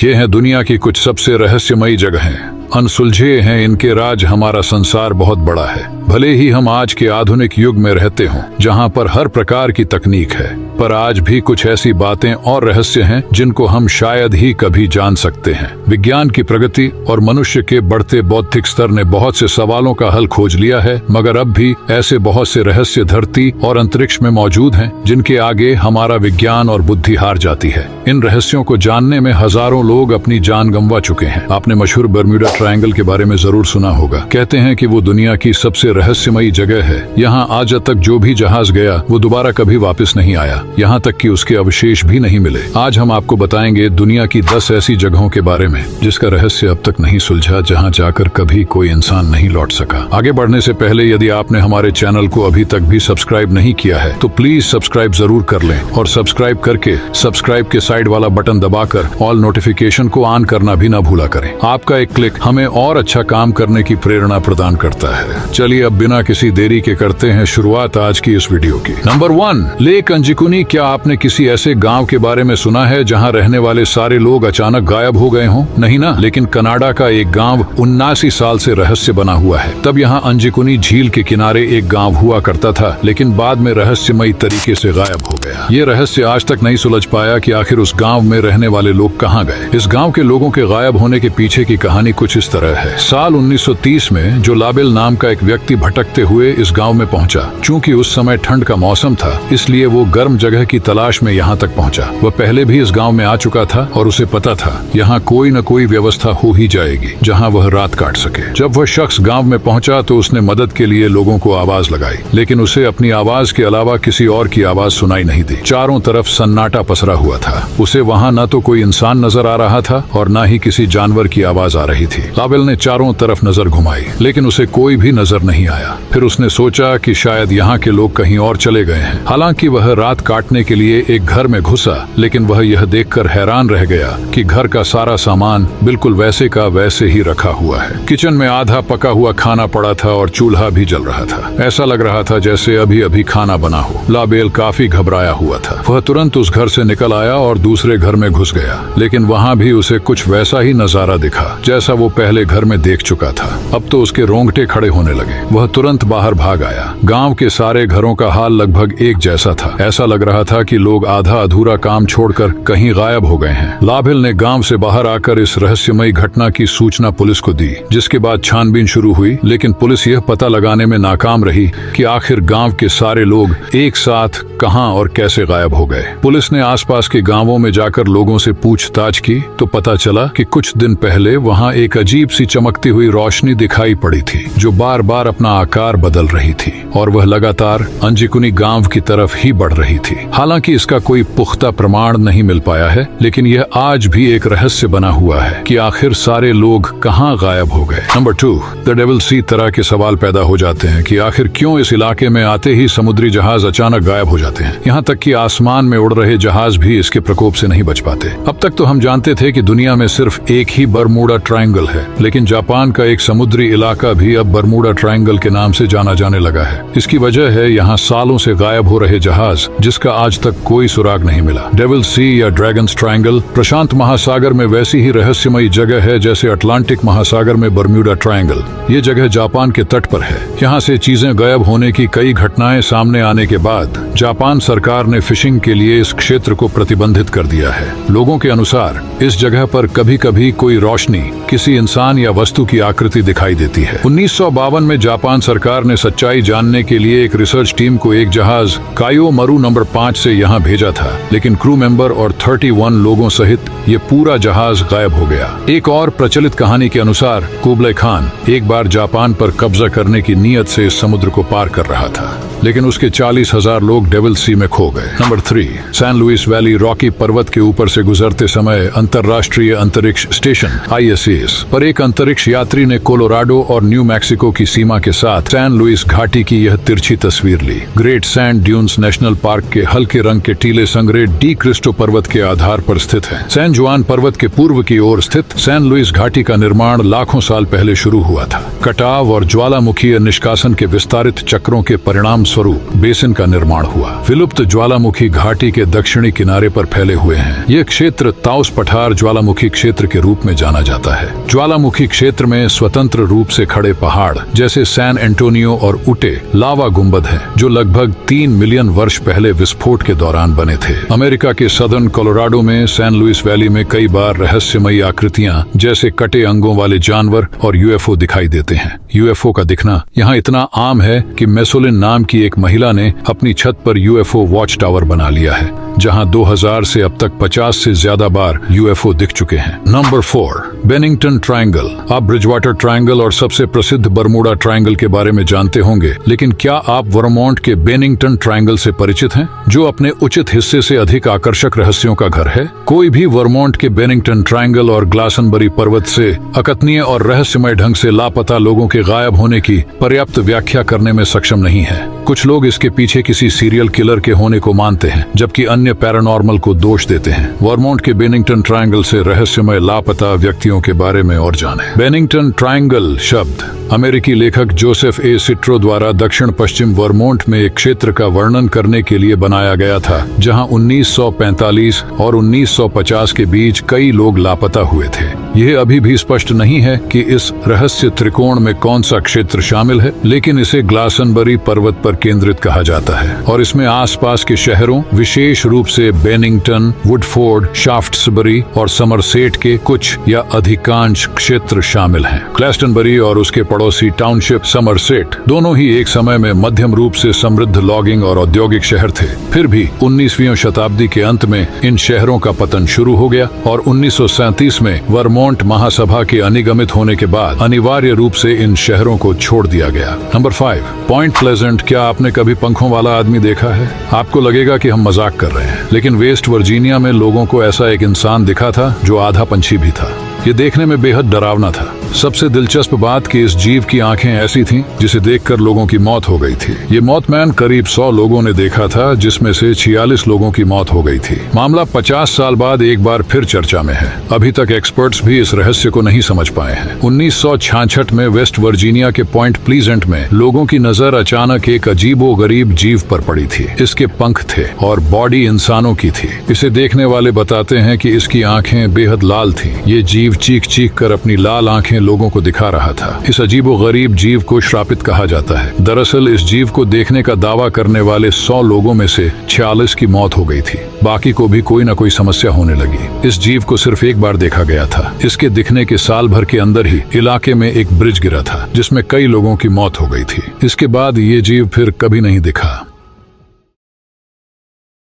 ये हैं दुनिया की कुछ सबसे रहस्यमयी जगहें। अनसुलझे हैं इनके राज। हमारा संसार बहुत बड़ा है, भले ही हम आज के आधुनिक युग में रहते हों, जहां पर हर प्रकार की तकनीक है, पर आज भी कुछ ऐसी बातें और रहस्य हैं जिनको हम शायद ही कभी जान सकते हैं। विज्ञान की प्रगति और मनुष्य के बढ़ते बौद्धिक स्तर ने बहुत से सवालों का हल खोज लिया है, मगर अब भी ऐसे बहुत से रहस्य धरती और अंतरिक्ष में मौजूद हैं जिनके आगे हमारा विज्ञान और बुद्धि हार जाती है। इन रहस्यों को जानने में हजारों लोग अपनी जान गंवा चुके हैं। आपने मशहूर बर्म्यूडा ट्रायंगल के बारे में जरूर सुना होगा। कहते हैं कि वो दुनिया की सबसे रहस्यमयी जगह है। यहाँ आज तक जो भी जहाज गया वो दोबारा कभी वापस नहीं आया, यहाँ तक कि उसके अवशेष भी नहीं मिले। आज हम आपको बताएंगे दुनिया की 10 ऐसी जगहों के बारे में जिसका रहस्य अब तक नहीं सुलझा, जहाँ जाकर कभी कोई इंसान नहीं लौट सका। आगे बढ़ने से पहले यदि आपने हमारे चैनल को अभी तक भी सब्सक्राइब नहीं किया है तो प्लीज सब्सक्राइब जरूर कर लें, और सब्सक्राइब करके सब्सक्राइब के साइड वाला बटन दबाकर ऑल नोटिफिकेशन को ऑन करना भी ना भूला करें। आपका एक क्लिक हमें और अच्छा काम करने की प्रेरणा प्रदान करता है। चलिए अब बिना किसी देरी के करते हैं शुरुआत आज की इस वीडियो की। Number 1, lake Anjikuni. क्या आपने किसी ऐसे गांव के बारे में सुना है जहां रहने वाले सारे लोग अचानक गायब हो गए हों? नहीं ना, लेकिन कनाडा का एक गांव 79 साल से रहस्य बना हुआ है। तब यहां अंजिकुनी झील के किनारे एक गांव हुआ करता था, लेकिन बाद में रहस्यमयी तरीके से गायब हो गया। ये रहस्य आज तक नहीं सुलझ पाया कि आखिर उस गांव में रहने वाले लोग कहां गए। इस गांव के लोगों के गायब होने के पीछे की कहानी कुछ इस तरह है। साल 1930 में जो लाबेल नाम का एक व्यक्ति भटकते हुए इस गांव में पहुंचा। चूंकि उस समय ठंड का मौसम था, इसलिए वो गर्म जगह की तलाश में यहाँ तक पहुंचा। वह पहले भी इस गांव में आ चुका था और उसे पता था यहाँ कोई न कोई व्यवस्था हो ही जाएगी जहाँ वह रात काट सके। जब वह शख्स गांव में पहुंचा तो उसने मदद के लिए लोगों को आवाज लगाई, लेकिन उसे अपनी आवाज के अलावा किसी और की आवाज सुनाई नहीं दी। चारों तरफ सन्नाटा पसरा हुआ था। उसे वहाँ न तो कोई इंसान नजर आ रहा था और न ही किसी जानवर की आवाज आ रही थी। लाबेल ने चारों तरफ नजर घुमाई, लेकिन उसे कोई भी नजर नहीं आया। फिर उसने सोचा कि शायद यहाँ के लोग कहीं और चले गए हैं। हालांकि वह रात काटने के लिए एक घर में घुसा, लेकिन वह यह देखकर हैरान रह गया कि घर का सारा सामान बिल्कुल वैसे का वैसे ही रखा हुआ है। किचन में आधा पका हुआ खाना पड़ा था और चूल्हा भी जल रहा था। ऐसा लग रहा था जैसे अभी अभी खाना बना हो। लाबेल काफी घबराया हुआ था। वह तुरंत उस घर से निकल आया और दूसरे घर में घुस गया, लेकिन वहाँ भी उसे कुछ वैसा ही नजारा दिखा जैसा वो पहले घर में देख चुका था। अब तो उसके रोंगटे खड़े होने लगे। वह तुरंत बाहर भाग आया। गांव के सारे घरों का हाल लगभग एक जैसा था। ऐसा लग रहा था कि लोग आधा अधूरा काम छोड़कर कहीं गायब हो गए हैं। लाबेल ने गांव से बाहर आकर इस रहस्यमयी घटना की सूचना पुलिस को दी, जिसके बाद छानबीन शुरू हुई, लेकिन पुलिस यह पता लगाने में नाकाम रही कि आखिर गांव के सारे लोग एक साथ कहां और कैसे गायब हो गए। पुलिस ने आसपास के गांवों में जाकर लोगों से पूछताछ की तो पता चला कि कुछ दिन पहले वहां एक अजीब सी चमकती हुई रोशनी दिखाई पड़ी थी, जो बार बार अपना आकार बदल रही थी और वह लगातार अंजिकुनी गांव की तरफ ही बढ़ रही थी। हालांकि इसका कोई पुख्ता प्रमाण नहीं मिल पाया है, लेकिन यह आज भी एक रहस्य बना हुआ है कि आखिर सारे लोग कहां गायब हो गए। नंबर 2, द डेविल सी। तरह के सवाल पैदा हो जाते हैं कि आखिर क्यों इस इलाके में आते ही समुद्री जहाज अचानक गायब हो जाते हैं। यहाँ तक कि आसमान में उड़ रहे जहाज भी इसके प्रकोप से नहीं बच पाते। अब तक तो हम जानते थे कि दुनिया में सिर्फ एक ही बर्मुडा ट्रायंगल है, लेकिन जापान का एक समुद्री इलाका भी अब बर्मुडा ट्रायंगल के नाम से जाना जाने लगा है। इसकी वजह है यहाँ सालों से गायब हो रहे जहाज जिसका आज तक कोई सुराग नहीं मिला। डेविल सी या ड्रैगन्स ट्रायंगल प्रशांत महासागर में वैसी ही रहस्यमयी जगह है जैसे अटलांटिक महासागर में बर्म्यूडा ट्रायंगल। ये जगह जापान के तट पर है। यहाँ से चीजें गायब होने की कई घटनाएं सामने आने के बाद जापान सरकार ने फिशिंग के लिए इस क्षेत्र को प्रतिबंधित कर दिया है। लोगों के अनुसार इस जगह पर कभी कभी कोई रोशनी किसी इंसान या वस्तु की आकृति दिखाई देती है। 1952 में जापान सरकार ने सच्चाई जानने के लिए एक रिसर्च टीम को एक जहाज कायोमारू नंबर 5 से यहाँ भेजा था, लेकिन क्रू मेंबर और 31 लोगों सहित ये पूरा जहाज गायब हो गया। एक और प्रचलित कहानी के अनुसार कुबलाई खान एक बार जापान पर कब्जा करने की नीयत से इस समुद्र को पार कर रहा था, लेकिन उसके 40,000 लोग डेविल सी में खो गए। Number 3, San Luis Valley. Rocky पर्वत के ऊपर से गुजरते समय अंतर्राष्ट्रीय अंतरिक्ष स्टेशन ISS पर एक अंतरिक्ष यात्री ने कोलोराडो और न्यू मैक्सिको की सीमा के साथ सैन लुइस घाटी की यह तिरछी तस्वीर ली। Great sand dunes national park के हल्के रंग के टीले संग्रह डी क्रिस्टो पर्वत के आधार पर स्थित है। सैन जुआन पर्वत के पूर्व की ओर स्थित सैन लुइस घाटी का निर्माण लाखों साल पहले शुरू हुआ था। कटाव और ज्वालामुखीय निष्कासन के विस्तारित चक्रों के परिणाम स्वरूप बेसिन का निर्माण हुआ। विलुप्त ज्वालामुखी घाटी के दक्षिणी किनारे पर फैले हुए हैं। यह क्षेत्र ताउस पठार ज्वालामुखी क्षेत्र के रूप में जाना जाता है। ज्वालामुखी क्षेत्र में स्वतंत्र रूप से खड़े पहाड़ जैसे सैन एंटोनियो और उटे लावा गुंबद हैं, जो लगभग 3 मिलियन वर्ष पहले विस्फोट के दौरान बने थे। अमेरिका के सदर्न कोलोराडो में सैन लुइस वैली में कई बार रहस्यमयी आकृतियां जैसे कटे अंगों वाले जानवर और यूएफओ दिखाई देते हैं। यूएफओ का दिखना यहाँ इतना आम है कि मेसोलिन नाम की एक महिला ने अपनी छत पर यूएफओ वॉच टावर बना लिया है, जहां 2000 से अब तक 50 से ज्यादा बार यूएफओ दिख चुके हैं। Number 4, Bennington triangle. आप ब्रिजवाटर ट्रायंगल और सबसे प्रसिद्ध बरमूडा ट्रायंगल के बारे में जानते होंगे, लेकिन क्या आप वर्मोंट के बेनिंगटन ट्रायंगल से परिचित हैं, जो अपने उचित हिस्से से अधिक आकर्षक रहस्यों का घर है? कोई भी वर्मोंट के बेनिंगटन ट्रायंगल और ग्लासनबरी पर्वत से अकथनीय और रहस्यमय ढंग से लापता लोगों के गायब होने की पर्याप्त व्याख्या करने में सक्षम नहीं है। कुछ लोग इसके पीछे किसी सीरियल किलर के होने को मानते हैं, जबकि अन्य पैरानॉर्मल को दोष देते हैं। वर्मोंट के बेनिंगटन ट्रायंगल से रहस्यमय लापता व्यक्तियों के बारे में और जानें। बेनिंगटन ट्रायंगल शब्द अमेरिकी लेखक जोसेफ ए सिट्रो द्वारा दक्षिण पश्चिम वर्मोंट में एक क्षेत्र का वर्णन करने के लिए बनाया गया था, जहां 1945 और 1950 के बीच कई लोग लापता हुए थे। यह अभी भी स्पष्ट नहीं है कि इस रहस्य त्रिकोण में कौन सा क्षेत्र शामिल है, लेकिन इसे ग्लासनबरी पर्वत पर केंद्रित कहा जाता है और इसमें आसपास के शहरों, विशेष रूप से बेनिंगटन, वुडफोर्ड, शाफ्ट्सबरी और समरसेट के कुछ या अधिकांश क्षेत्र शामिल हैं। ग्लास्टनबरी और उसके पड़ोसी टाउनशिप समरसेट दोनों ही एक समय में मध्यम रूप से समृद्ध लॉगिंग और औद्योगिक शहर थे। फिर भी 19वीं शताब्दी के अंत में इन शहरों का पतन शुरू हो गया और 1937 में वर्मोंट महासभा के अनिगमित होने के बाद अनिवार्य रूप से इन शहरों को छोड़ दिया गया। Number 5, point pleasant. क्या आपने कभी पंखों वाला आदमी देखा है? आपको लगेगा कि हम मजाक कर रहे हैं, लेकिन वेस्ट वर्जीनिया में लोगों को ऐसा एक इंसान दिखा था जो आधा पंछी भी था। ये देखने में बेहद डरावना था। सबसे दिलचस्प बात कि इस जीव की आंखें ऐसी थीं जिसे देखकर लोगों की मौत हो गई थी। ये मौतमैन करीब 100 लोगों ने देखा था, जिसमें से 46 लोगों की मौत हो गई थी। मामला 50 साल बाद एक बार फिर चर्चा में है। अभी तक एक्सपर्ट्स भी इस रहस्य को नहीं समझ पाए हैं। 1966 में वेस्ट वर्जीनिया के पॉइंट प्लीजेंट में लोगों की नजर अचानक एक अजीबो गरीब जीव पर पड़ी थी। इसके पंख थे और बॉडी इंसानों की थी। इसे देखने वाले बताते हैं कि इसकी आंखें बेहद लाल थी। ये जीव चीख चीख कर अपनी लाल आंखें लोगों को दिखा रहा था। इस अजीबो गरीब जीव को श्रापित कहा जाता है। दरअसल इस जीव को देखने का दावा करने वाले 100 लोगों में से 46 की मौत हो गई थी। बाकी को भी कोई न कोई समस्या होने लगी। इस जीव को सिर्फ एक बार देखा गया था। इसके दिखने के साल भर के अंदर ही इलाके में एक ब्रिज गिरा था, जिसमें कई लोगों की मौत हो गई थी। इसके बाद ये जीव फिर कभी नहीं दिखा।